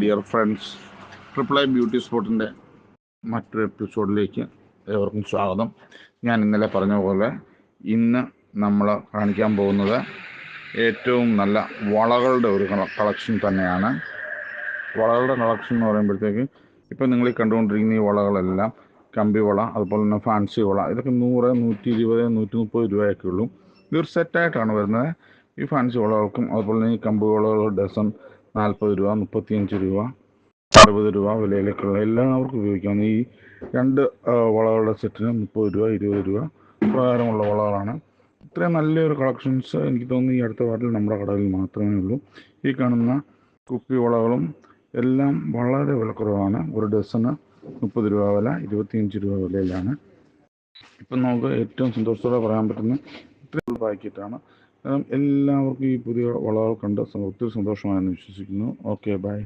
Dear friends, triple I beauty സ്പോട്ടിൻ്റെ മറ്റൊരു എപ്പിസോഡിലേക്ക് ഏവർക്കും സ്വാഗതം. ഞാൻ ഇന്നലെ പറഞ്ഞ പോലെ ഇന്ന് നമ്മൾ കാണിക്കാൻ പോകുന്നത് ഏറ്റവും നല്ല വളകളുടെ ഒരു കളക്ഷൻ തന്നെയാണ്. വളകളുടെ കളക്ഷൻ എന്ന് പറയുമ്പോഴത്തേക്ക് ഇപ്പം നിങ്ങൾ ഈ കണ്ടുകൊണ്ടിരിക്കുന്ന ഈ വളകളെല്ലാം കമ്പി വള, അതുപോലെ തന്നെ ഫാൻസി വള, ഇതൊക്കെ 100, 120, 130 രൂപയൊക്കെ ഉള്ളൂ. ഇതൊരു സെറ്റായിട്ടാണ് വരുന്നത്. ഈ ഫാൻസി വളകൾക്കും അതുപോലെ തന്നെ ഈ കമ്പി വളകൾ ഡസൺ 40 രൂപ, 35 രൂപ, 60 രൂപ വിലയിലേക്കുള്ള എല്ലാവർക്കും ഉപയോഗിക്കാവുന്ന ഈ രണ്ട് വളകളുടെ സെറ്റിന് 30 രൂപ, 20 രൂപ പ്രകാരമുള്ള വളകളാണ്. ഇത്രയും നല്ലൊരു കളക്ഷൻസ് എനിക്ക് തോന്നുന്നു ഈ അടുത്ത വാർഡിൽ നമ്മുടെ കടയിൽ മാത്രമേ ഉള്ളൂ. ഈ കാണുന്ന കുപ്പി വളകളും എല്ലാം വളരെ വിലക്കുറവാണ്. ഒരു ഡസന് 30 രൂപ വില, 25 രൂപ വിലയിലാണ്. ഇപ്പം നമുക്ക് ഏറ്റവും സന്തോഷത്തോടെ പറയാൻ പറ്റുന്ന ഇത്രയും പാക്കറ്റാണ്. എല്ലാവർക്കും ഈ പുതിയ വളകൾ കണ്ട് ഒത്തിരി സന്തോഷമായെന്ന് വിശ്വസിക്കുന്നു. Okay, by.